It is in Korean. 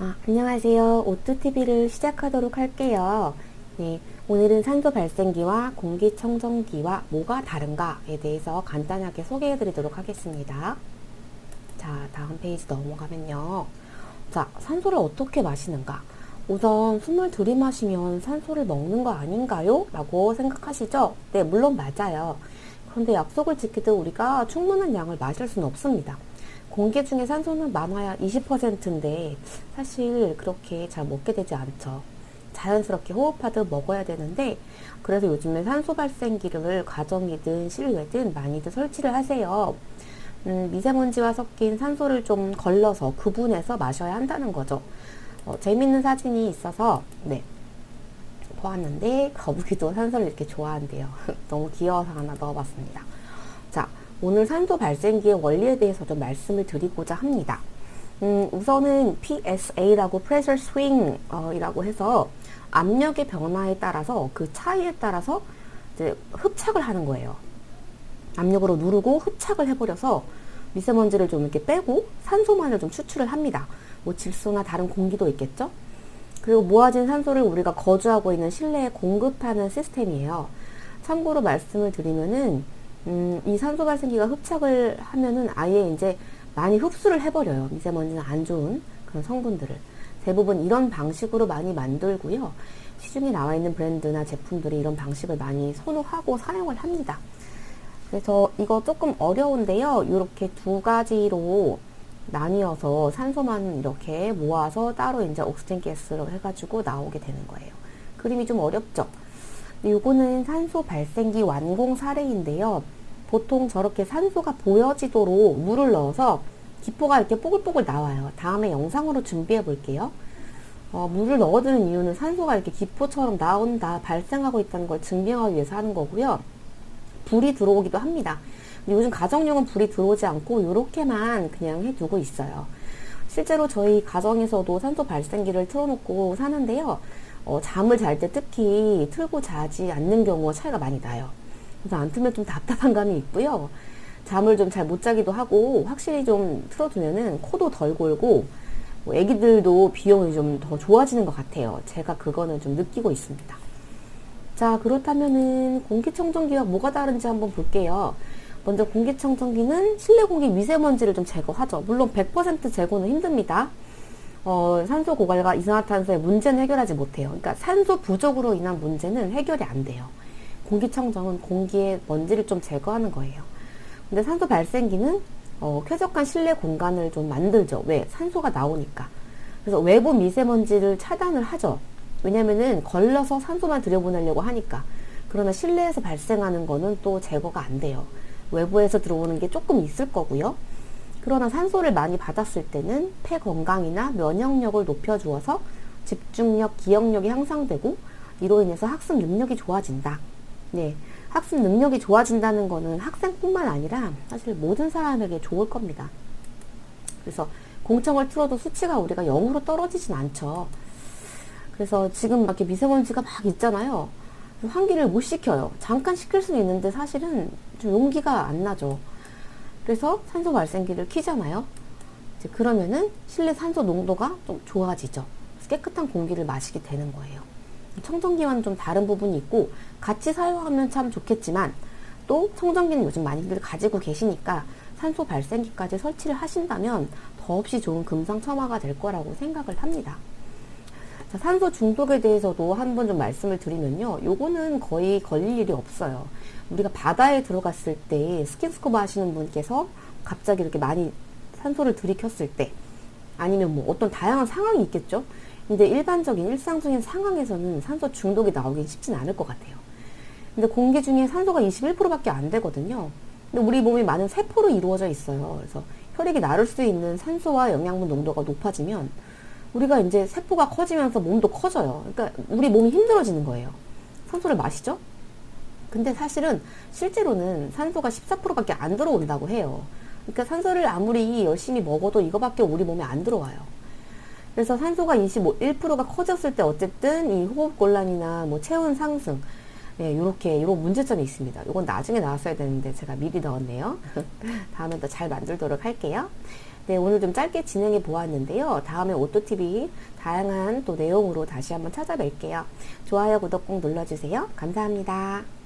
안녕하세요. 오뚜TV를 시작하도록 할게요. 네, 오늘은 산소 발생기와 공기청정기와 뭐가 다른가에 대해서 간단하게 소개해 드리도록 하겠습니다. 자, 다음 페이지 넘어가면요. 자, 산소를 어떻게 마시는가? 우선 숨을 들이마시면 산소를 먹는 거 아닌가요? 라고 생각하시죠? 네, 물론 맞아요. 그런데 약속을 지키듯 우리가 충분한 양을 마실 수는 없습니다. 공기 중에 산소는 많아야 20%인데 사실 그렇게 잘 먹게 되지 않죠. 자연스럽게 호흡하듯 먹어야 되는데, 그래서 요즘에 산소 발생기를 가정이든 실외든 많이들 설치를 하세요. 미세먼지와 섞인 산소를 좀 걸러서 구분해서 마셔야 한다는 거죠. 재밌는 사진이 있어서 보았는데 거북이도 산소를 이렇게 좋아한대요. 너무 귀여워서 하나 넣어봤습니다. 자, 오늘 산소 발생기의 원리에 대해서 좀 말씀을 드리고자 합니다. 우선은 PSA라고 Pressure Swing 이라고 해서 압력의 변화에 따라서 그 차이에 따라서 이제 흡착을 하는 거예요. 압력으로 누르고 흡착을 해버려서 미세먼지를 좀 이렇게 빼고 산소만을 좀 추출을 합니다. 뭐 질소나 다른 공기도 있겠죠? 그리고 모아진 산소를 우리가 거주하고 있는 실내에 공급하는 시스템이에요. 참고로 말씀을 드리면은 이 산소 발생기가 흡착을 하면은 아예 이제 많이 흡수를 해버려요. 미세먼지는 안 좋은 그런 성분들을. 대부분 이런 방식으로 많이 만들고요. 시중에 나와 있는 브랜드나 제품들이 이런 방식을 많이 선호하고 사용을 합니다. 그래서 이거 조금 어려운데요. 이렇게 두 가지로 나뉘어서 산소만 이렇게 모아서 따로 이제 옥시젠 가스로 해가지고 나오게 되는 거예요. 그림이 좀 어렵죠? 요거는 산소 발생기 완공 사례인데요. 보통 저렇게 산소가 보여지도록 물을 넣어서 기포가 이렇게 뽀글뽀글 나와요. 다음에 영상으로 준비해 볼게요. 물을 넣어두는 이유는 산소가 이렇게 기포처럼 나온다, 발생하고 있다는 걸 증명하기 위해서 하는 거고요. 불이 들어오기도 합니다. 요즘 가정용은 불이 들어오지 않고 이렇게만 그냥 해두고 있어요. 실제로 저희 가정에서도 산소 발생기를 틀어놓고 사는데요. 잠을 잘 때 특히 틀고 자지 않는 경우가 차이가 많이 나요. 그래서 안 틀면 좀 답답한 감이 있고요. 잠을 좀 잘 못 자기도 하고, 확실히 좀 틀어두면은 코도 덜 골고, 뭐 애기들도 비용이 좀 더 좋아지는 것 같아요. 제가 그거는 좀 느끼고 있습니다. 자, 그렇다면은 공기청정기와 뭐가 다른지 한번 볼게요. 먼저 공기청정기는 실내 공기 미세먼지를 좀 제거하죠. 물론 100% 제거는 힘듭니다. 산소 고갈과 이산화탄소의 문제는 해결하지 못해요. 그러니까 산소 부족으로 인한 문제는 해결이 안 돼요. 공기청정은 공기의 먼지를 좀 제거하는 거예요. 근데 산소 발생기는 쾌적한 실내 공간을 좀 만들죠. 왜? 산소가 나오니까. 그래서 외부 미세먼지를 차단을 하죠. 왜냐면은 걸러서 산소만 들여보내려고 하니까. 그러나 실내에서 발생하는 거는 또 제거가 안 돼요. 외부에서 들어오는 게 조금 있을 거고요. 그러나 산소를 많이 받았을 때는 폐 건강이나 면역력을 높여주어서 집중력, 기억력이 향상되고 이로 인해서 학습 능력이 좋아진다. 네, 학습 능력이 좋아진다는 거는 학생뿐만 아니라 사실 모든 사람에게 좋을 겁니다. 그래서 공청을 틀어도 수치가 우리가 0으로 떨어지진 않죠. 그래서 지금 막 이렇게 미세먼지가 막 있잖아요. 환기를 못 시켜요. 잠깐 시킬 수는 있는데 사실은 좀 용기가 안 나죠. 그래서 산소 발생기를 켜잖아요. 이제 그러면은 실내 산소 농도가 좀 좋아지죠. 깨끗한 공기를 마시게 되는 거예요. 청정기와는 좀 다른 부분이 있고 같이 사용하면 참 좋겠지만 또 청정기는 요즘 많이들 가지고 계시니까 산소 발생기까지 설치를 하신다면 더없이 좋은 금상첨화가 될 거라고 생각을 합니다. 자, 산소 중독에 대해서도 한번 좀 말씀을 드리면요. 요거는 거의 걸릴 일이 없어요. 우리가 바다에 들어갔을 때 스킨스쿠버 하시는 분께서 갑자기 이렇게 많이 산소를 들이켰을 때 아니면 뭐 어떤 다양한 상황이 있겠죠. 근데 일반적인 일상적인 상황에서는 산소 중독이 나오긴 쉽진 않을 것 같아요. 근데 공기 중에 산소가 21%밖에 안 되거든요. 근데 우리 몸이 많은 세포로 이루어져 있어요. 그래서 혈액이 나를 수 있는 산소와 영양분 농도가 높아지면 우리가 이제 세포가 커지면서 몸도 커져요. 그러니까 우리 몸이 힘들어지는 거예요. 산소를 마시죠? 근데 사실은 실제로는 산소가 14%밖에 안 들어온다고 해요. 그러니까 산소를 아무리 열심히 먹어도 이거밖에 우리 몸에 안 들어와요. 그래서 산소가 1%가 커졌을 때 어쨌든 이 호흡곤란이나 뭐 체온 상승, 이런 문제점이 있습니다. 이건 나중에 나왔어야 되는데 제가 미리 넣었네요. 다음에 더 잘 만들도록 할게요. 네, 오늘 좀 짧게 진행해 보았는데요. 다음에 오토TV 다양한 또 내용으로 다시 한번 찾아뵐게요. 좋아요, 구독 꼭 눌러주세요. 감사합니다.